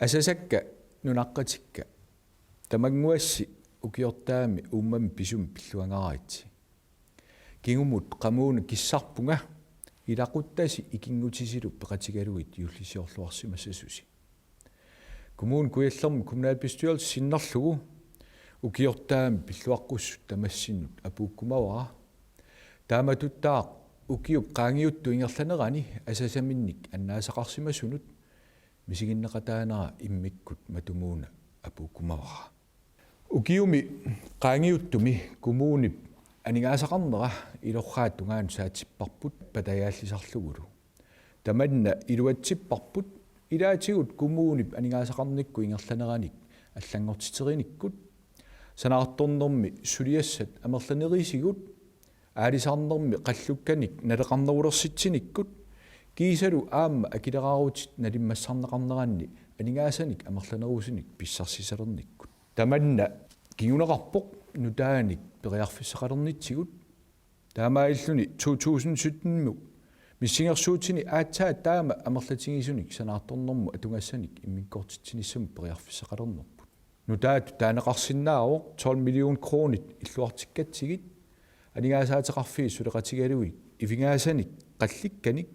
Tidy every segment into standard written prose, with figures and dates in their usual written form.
асасакка нунаққатикка тамангуасси укиортаами ууммами писум пиллуангараитси кингумут qamууна киссарпунга илақуттаси икингутисилу пеқатигалуит юллисиорлуарсимассасуси коммуун куяллерми коммуналбестуерс синнарлугу укиортаами пиллуаққуссут тамассиннут апууккумавара тааматуттаа укиуп qaangiuttu ингерланерани асасаминник аннаасақарсимасунут мисигиннеқатаанера иммиккут матумууна апууккумавара укиуми qaangiuttumi коммуунип анигаасақарнера илорраат тунгаан саатиппарпут патаяаллисарлугулу таманна илуатсиппарпут илаатигут коммуунип анигаасақарникку ингерланераник аллангортитериниккут санаарторнерми сулиассат амерланерисигут аалисаарнерми қаллукканик налеқарнерулерситсиниккут кисалу аама акилераарутит налиммассарнеқарнеранни анигаасаник амерланерусиник писсарсисалерниккут таманна киунеқарпоқ нутааник периарфиссақалернитсигут таамаиллуни 2017 миссингерсуутини аатсаа таама амерлатингисуник санаарторнэрму атунгассаник имминккортитсиниссам периарфиссақалернерпут нутаат таанеқарсиннаавоқ 12 миллион кронит иллуартиккатсигит анигаасаатеқарфии сулеқатигалуит ивингаасаник қалликканик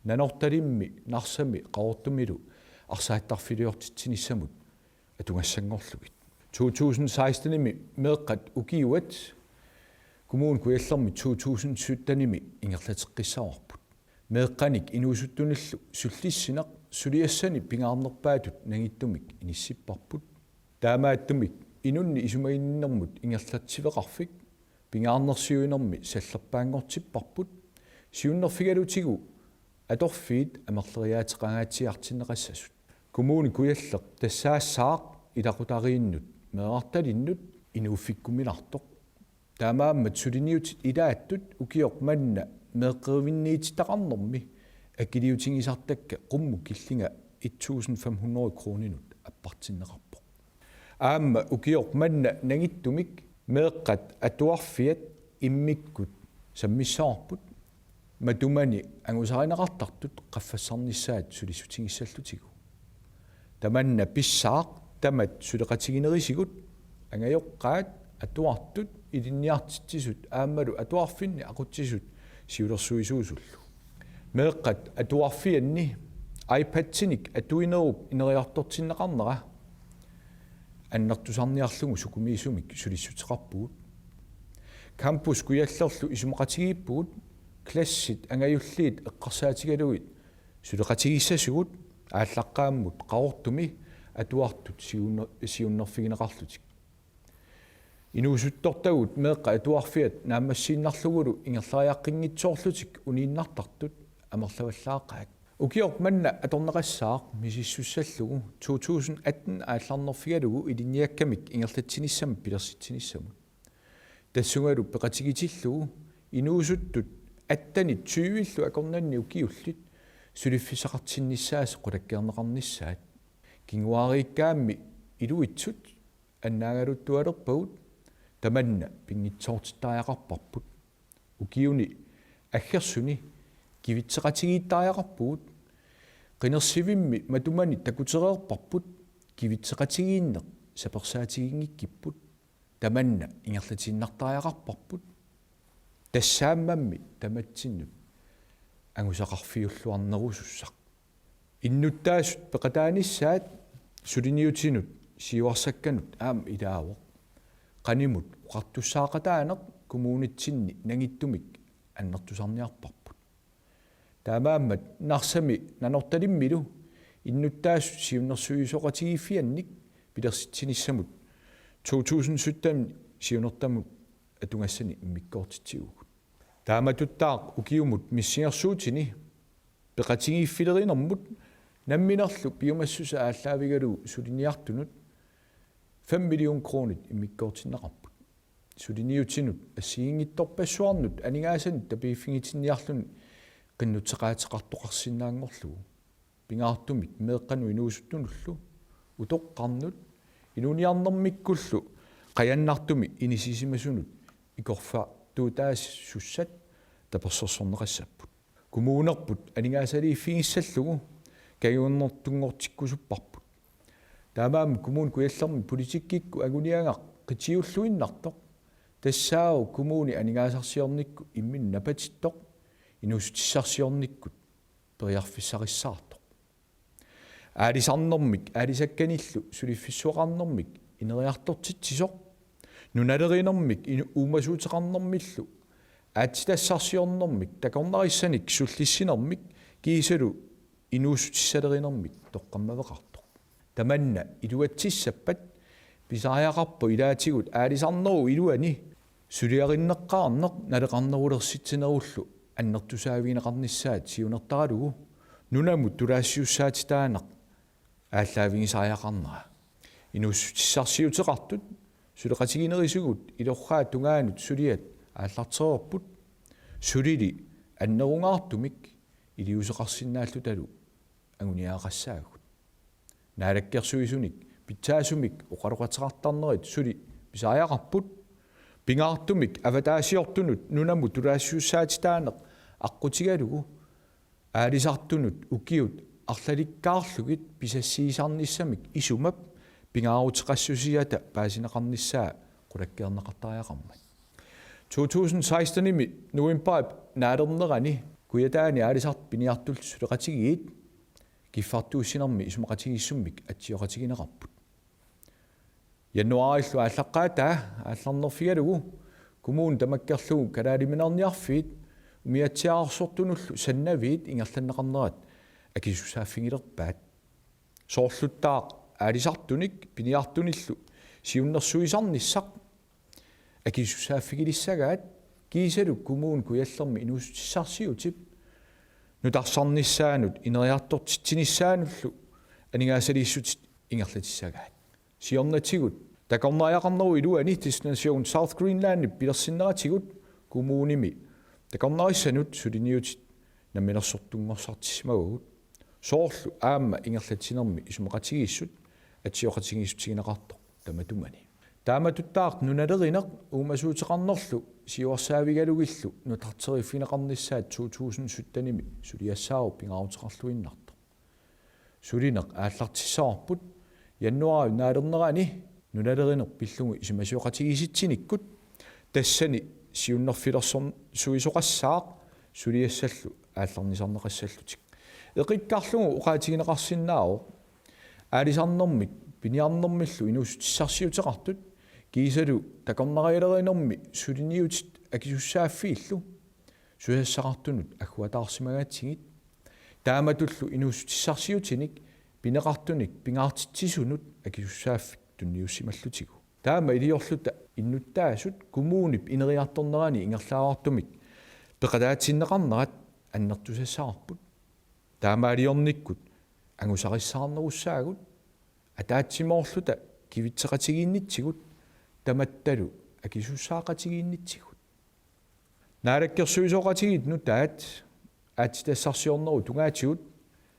нанорталимми нарсами қаортумилу арсааттарфилиортитсиниссамут атунгассангорлугит 2016-ними меэққат укиуат коммуун куяллерми 2017-ними ингерлатеққиссаварпут меэққаник инуусуттуниллу суллиссинеқ сулиассани пингаарнерпаатут нагиттумик иниссиппарпут таамааттумик инунни исумаиннэрмут ингерлатсивеқарфик пингаарнерсиуинерми саллерпаангортиппарпут сиуннерфигалутигу аторфиит амерлериаатеқангаатсиартиннеқассасут коммуун куяллеқ тассаассаақ илақутарииннут меэрталиннут инууффиккумилартоқ таамааммат сулиниутит илааттут укиоқ манна меэққервинниититақарнерми аккилиутингисартакка қумму киллинга 1500 кронинут аппартиннеқарпоқ аама укиоқ манна нагиттумик меэққат атуарфиат иммиккут саммиссаарпут матумани ангусаринеқартартут қаффассарниссаат сулисутингиссаллутигу таманна писсаақ тамат сулеқатигинерисигут ангайоққаат атуартут илинниартитсисут ааммалу атуарфинни ақутсисут сиулерсуисуусуллу меэққат атуарфианни iPad-синик атуинеруп инериартортиннеқарнера аннартусарниарлугу сукумиисумик сулиссутеқарпугут кампус куяллерлу исумақатигииппугут классит ангаюллиит эққарсаатигалуит сулеқатигиссасугут ааллаққааммут қаортуми атуартут сиуннерфигинеқарлутик инуусуттортагут меэққа атуарфиат наамассииннарлугулу ингерлариаққингитсоорлутик унииннартартут амерлаваллаақаак укиоқ манна аторнеқассаақ мисиссуссаллугу 2018 аалларнерфигалугу илинниаккамик ингерлатсиниссама пилерситсиниссамут тассунгалу пеқатигитиллугу инуусуттут аттанит сюивиллу акорнанни укиуллит сулиффисақартинниссаас қулаккеернеқарниссаат кингуарииккаамми илуитсут аннаагалуттуалерпагут таманна пингитсоортиттариақарпарпут укиуни аггерсуни кивитсеқатигииттариақарпугут қинерсивимми матумани такутереерпарпут кивитсеқатигииннеқ саперсаатигингиккиппут таманна ингерлатииннартариақарпарпут тассааммамми таматсиннут ангусақарфиуллуарнерусуссақ иннуттаасут пеқатааниссаат сулиниутинут сиуарсакканут аама илаавоқ qaнимут уқартуссаақатаанеқ коммуунитсинни нагиттумик аннертусарниарпарпут таамааммат нарсами нанорталиммилу иннуттаасут сиуннерсуисоқатигиффианник пилерситсиниссамут 2017 сиунертамут атунгассани иммиккоортитсигугут тааматуттаақ укиумут миссингерсуутини пеқатигиффилеринэрмут намминерлу пиумассуса ааллаавигалу сулиниартунут 5 миллион кронит иммиккоортиннеқарпут сулиниутинут ассигингитторпассуарнут анигаасанит тапииффигитинниарлун qinnuteqaatiqartoqarsinnaangorlugu pingaartumik meeqqanu inuusuttunullu utoqqarnut inuniarnermikkullu qayannaartumi inisisimasunut ikorfa tuutaas sussat tapersorsorneqassapput kumuunerput aningaasaliiffigissallugu kayuunnertungortikkusupparput таамаам коммун куялларми политиккикку агуниангақ qitiulluinnartoq тассаау коммуни анигаасарсиорникку иммин напатиттоq инусутиссарсиорниккут периарфиссариссаартоq аалисарнэрмик аалисакканиллу сулиффиссуақарнэрмик инериартортитсисоq нуналеринэрмик уумасуутеқарнэрмиллу аатситассарсиорнэрмик такорнариссаник суллиссинэрмик киисалу инуусутиссалеринэрмик тоққаммавеқартоq таманна илуатсиссаппат писааяқарпу илаатигут аалисарнеру илуани сулиариннеққарнеқ налеқарнерулерситсинеруллу аннертусаавигинеқарниссаат сиунертаралугу нунамут тулаассиуссаатитаанеқ ааллаавигисааяқарнера инуссутиссарсиутеқартут сулеқатигинерисугут илорраа тунгаанут сулиат ааллартерерпут сулили аннерунгаартумик илиусеқарсинааллу талу агуниаақассаагут наалаккерсуисуник питсаасумик оқалоқатерартарнерит сули писааяқарпут пингаартумик аватаасиортунут нунаму тулаассиуссаатитаанеқ аққутигалугу аалисартунут укиут арлаликкаарлугит писассиисарниссамик исумап пингаарутеқассусиата паасинеқарниссаа қулаккеернеқартариақармат 2016-ими новембер наалернерани куятаани аалисарт пиниартул сулеқатигиит киффартууссинерми исумақатигиссуммик атсиоқатигинеқарпут януариллу ааллаққаатаа аалларнерфигалугу коммун тамаккерлугу калаалиминерниарфиит умиатсиаарсортунуллу саннавиит ингерланнеқарнерат акисусааффигилерпаат соорлуттаа аалисартуник пиниартуниллу сиуннэрсуисарниссақ акисусааффигилиссагаат киисалу коммун куяллерми инуусутиссарсиутип нутарсарниссаанут инериартортитсиниссаануллу анигаасалииссутит ингерлатиссагаат сиорнатигут такорнааяқарнеру илуани Destination South Greenland пилерсиннератигут коммуними такорнариссанут сулиниутит намминерсортунгорсартиссимагугут соорлу аама ингерлатсинерми исумақатигииссут атсиоқатигииссутигинеқартоқ таматумани тааматуттаарт нуналеринеқ уумасуутеқарнерлу сиуарсаавигалугиллу нутартериффинеқарниссаат 2017-ними сулиассаару пингаарутеқарлуиннарто сулинеқ ааллартиссаарпут януари наалернерани нуналеринеқ пиллугу исимасиоқатигиситсиниккут тассани сиуннерфилерсорн суисоқассаақ сулиассаллу аалларнисарнеқассаллутик эқиккарлугу уқаатигинеқарсиннаавоқ аалисарнэрмик пиниарнэрмиллу инуусутиссарсиутеқартут киисалу такорнариалеринэрми сулиниутит акисуссааффииллу суяссақартунут аггуатаарсимагаатсигит тааматуллу инуусутиссарсиутиник пинеқартуник пингаартитсисунут акисуссааффик тунниуссималлутигу таама илиорлута иннуттаасут коммуунип инериарторнерани ингерлаавартумик пеқалаатсиннеқарнерат аннертусассаарпут таамаалиорниккут ангусариссаарнеруссаагут атаатсимоорлута кивитсеқатигииннитсигут таматталу акисуссаақатигииннитсигут наалаккерсуисоқатигит нутаат аатитассарсиорнеру тунгаатигут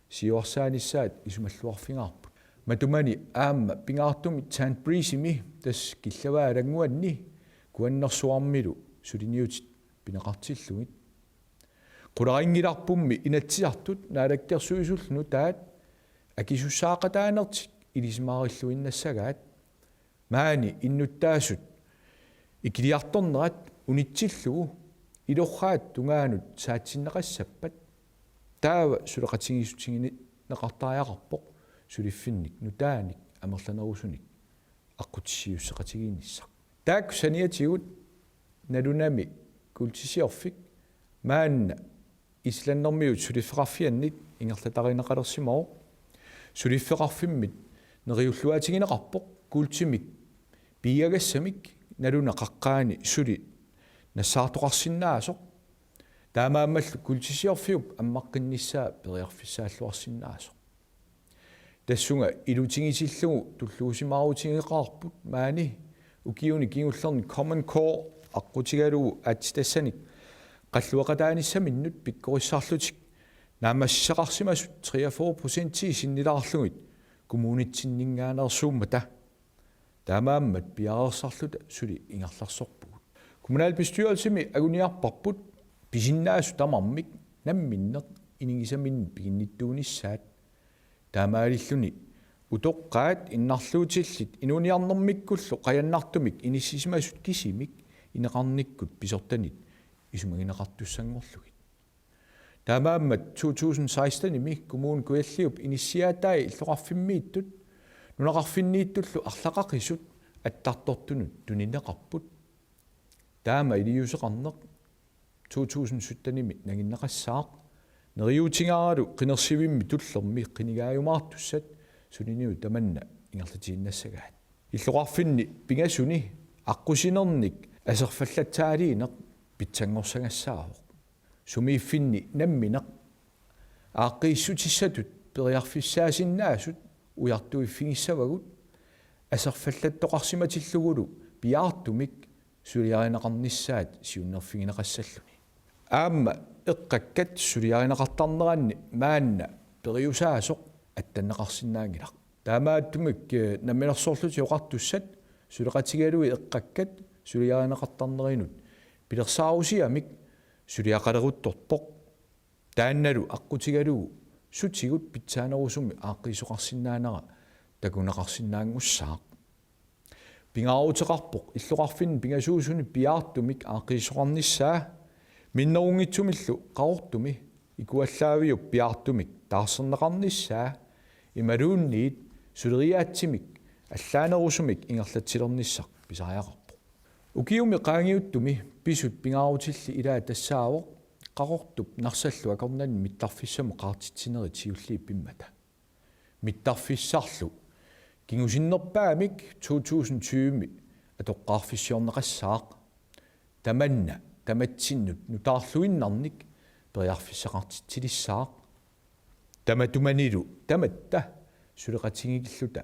сиуарсааниссаат исумаллуарфингаарпут матумани аама пингаартуми St. Breeze-ими тас киллаваалангуанни куаннерсуармилу сулиниутит пинеқартиллугит qularingilarpummi inatsiartut naalakkersuisullu taat akisussaqataanertik ilismaarilluinnassagaat maani innuttaasut ikiliartornerat unitsillugu ilorraat tungaanut saatsinneqassappat taava suleqatigissutigini neqartaajaqarpoq suliffinnik nutaanik amerlanerusunik aqutissiusseqatigiinnissaq taak saniatigut nalunami kultisiorfik maanna islannermiut sulifferarfiannit ingerlatarineqalersimao sulifferarfimmit neriulluatigineqarpoq kultimik piiagassamik naluna qaqqaani suli nassaartoqarsinnaasoq taamaammallu kultisiorfiup ammaqqinnissaa periarfissaalluarsinnaasoq tassunga ilutigisillugu tulluusimaaruutigeqaarput maani ukiuni kingullerni common core aqutigalugu aatitassani qalluaqataanissaminut pikkorissarlutik naamassaqarsimasut 43% sinnilaarlugit kommunitsinninngaanersuummata taamaammat piarersarluta suli ingerlarsorpugut kommunalbestyrelsemi aguniarparput pisinnaasu tamarmik namminneq inigisamin piginnittuunissaat taamaalilluni утоққаат иннарлуутиллит инуниарнэрмиккуллу qayanнартумик иниссисимасут кисимик инеқарниккут писортанит исумагинеқартуссангорлугит таамааммат 2016 ими коммуун куяллиуп иниссиатаи иллоқарфиммииттут нунақарфиннииттуллу арлақақисут аттартортунут тунинеқарпут таама илиусеқарнеқ 2017 ими нагиннеқассаақ нериутингаралу қинерсивимми туллерми қинигааюмаартуссат сунинниу таманна ингерлатииннассагаат иллоқарфинни пингасуни аққусинерник асерфаллатсаалиинеқ питсангорсагассаавоқ сумииффинни намминеқ ааққииссутиссатут периарфиссаасиннаасут уяртуиффигиссавагут асерфаллаттоқарсиматиллугулу пиаартумик сулиаринеқарниссаат сиуннерфигинеқассаллуни аама эққаккат сулиаринеқартарнеранни маанна периусаасоқ аттаннеқарсинаангилақ таамааттумик намминерсоорлути оқартуссат сулеқатигалуи эққаккат сулиаринеқартарнеринут пилерсаарусиамик сулиақалерутторпоқ таанналу аққутигалугу сутигут питсаанерусуми ааққисоқарсинаанера такунеқарсинаангуссаақ пингаарутеқарпоқ иллоқарфин пингасуусуни пиаартумик ааққисоқарниссаа миннерунгитсумиллу қаортуми икуаллаавиуп пиаартумик таарсернеқарниссаа ималуунниит сулериаатсимик аллаанерусумик ингерлатсилерниссақ писариақарпоқ укиуми qaangiuttumi pisut pingaarutilli ilaa tassaawoq qaqortup narsallu akornani mittarfissamu qaartitsineri tiulliippimmata mittarfissarlu kingusinnerpaamik 2020 atoqqaarfissiorneqassaaq tamanna tamatsinut nutaarluinnarnik periarfissaqartitsilissaaq tamatumanilu tamatta suleqatingigilluta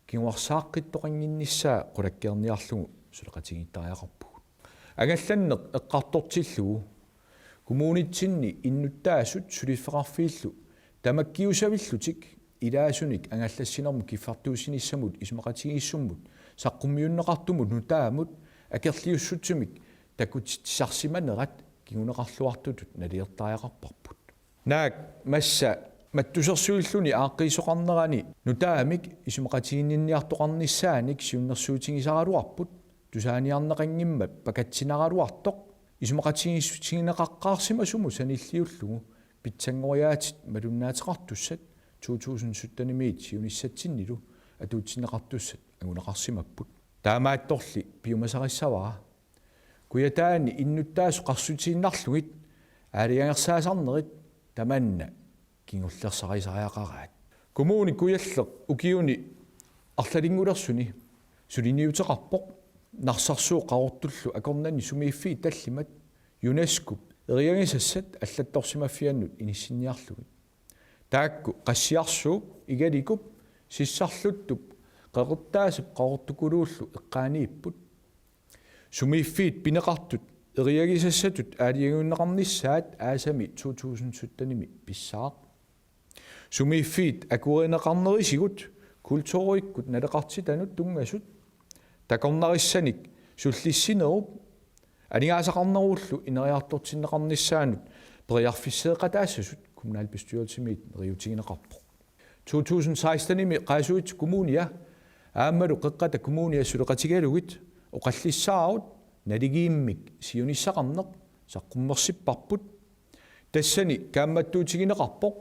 kinguarsaaqqittоqanginnissaa qulakkeerniarlugu suleqatingittariaqarpugut агалланнеқ эққартортиллугу коммуунитсинни иннуттаасут сулиффеқарфииллу тамаккиусавиллутик илаасуник ангаллассинерму киффартуусиниссамут исмақатигиссуммут саққуммиуннеқартумут нутаамут акерлиуссутсумик такутитсарсиманерат кигунеқарлуартутут налиертариақарпарпут наак масса маттусерсуиллуни ааққиисоқарнерани нутаамик исмақатигинниартоқарниссааник сиуннерсуутингисаралуарпут тусааниарнеқангиммат пакатсинараалуартоқ исмақатигингинеқаққаарсимасуму саниллиуллугу питсангориаатит малуннаатеқартуссат 2017 сиуниссатсиннилу атуутсинеқартуссат агунеқарсимаппут таамаатторли пиумасариссавара куятаани иннуттаасу қарсутииннарлугит аалиангерсаасарнерит таманна кингуллерсарисариақараат коммууни куяллеқ укиуни арлалингулерсуни сулиниутеқарпоқ нарсарсуу qaortullu akornani sumiiffi tallimat UNESCO eriangisassat аллатторсимаффианнут инissинниарлугит таакку qassiarsuup igalikup sissarluttup qeqertaasip qaortukuluullu eqqaaniipput sumiiffiit pineqartut eriagisassatut aalianguunneqarnissaat aasami 2017 pissaaq sumiiffiit akuerineqarnerisigut kultuurikkut naleqartitanut tungasut такорнарissаник суллиссинеруп алингаасақарнеруллу инериарторсиннеқарнissaанут периарфиссеэқатаассасут kommunalbestyrelsemit риутигинеқарпо 2016 ими qaasuit kommunia ааммалу қеққата kommunia сулеқатигалугит оқаллиссааут налигииммик сиуниссақарнеқ саққуммерсиппарпут тассани каамматтуутигинеқарпоқ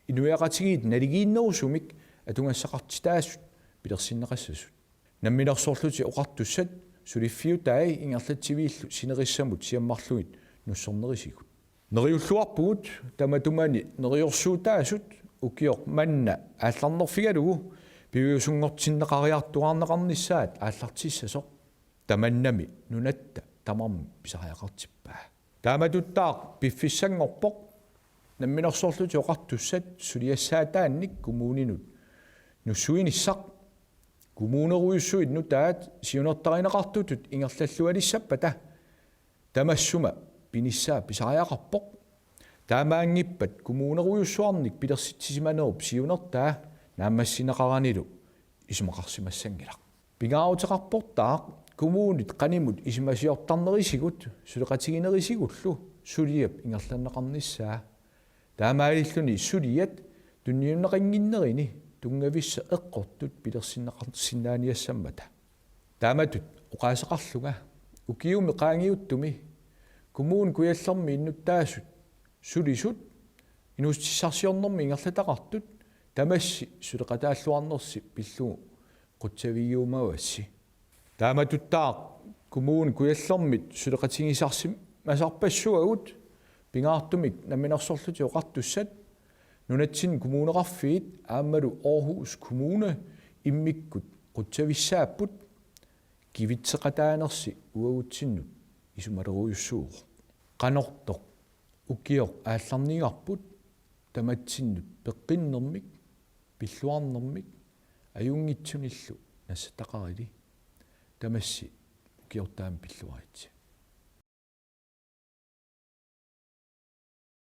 инуяқатигиит налигииннерусумик атунгассақартитаассут пилерсиннеқассасут намминерсоорлути оқартуссат сулиффиутаи ингерлатсивииллу синериссамут сиаммарлугит нуссорнерисигут нериуллуарпугут таматумани нериорсуутаасут укиоқ манна аалларнерфигалугу пивиусунгортиннеқариартуарнеқарниссаат ааллартиссасоқ таманнами нунатта тамарми писариақартиппаа тааматуттаақ пиффиссангорпоқ намминерсоорлути оқартуссат сулиассаатаанник коммуунинут нуссуиниссақ коммуунеруйуссуит нутаат сиунертаринеқартутут ингерллаллуалиссаппата тамассума пиниссаа писариақарпоқ таамаангиппат коммуунеруйуссуарник пилерситсисиманеруп сиунертаа наамассинеқаранилу исмақарсимассангилақ пингаарутеқарпортаақ коммуунит қанимут исмасиортарнерисигут сулеқатигинерисигуллу сулиап ингерланнеқарниссаа таамаалиллуни сулият тунниуннеқангиннерини тунгависса эққортут пилерсиннаақарсинааниассаммата тааматут оқаасеқарлунга укиуми qaangiuttumi кумуун куяллэрми иннуттаасут сулисут инустиссарсиорнэрми ингерлатақартут тамасси сулеқатааллуарнерси пиллугу қутсавиюумавасси тааматуттаақ кумуун куяллэрмит сулеқатингисарсим масарпассуагут пингаартумик наминерсорлути оқартуссат нунатсин кумуунеқарфиит ааммалу Аarhus коммуне иммиккут қутсависсааппут кивитсеқатаанерси уагутсиннут исумалеруйуссууқ қанортоқ укиоқ аалларнигарпут таматсиннут пеққиннэрмик пиллуарнэрмик аюнгитсуниллу нассатақарили тамасси укиортаам пиллуаритси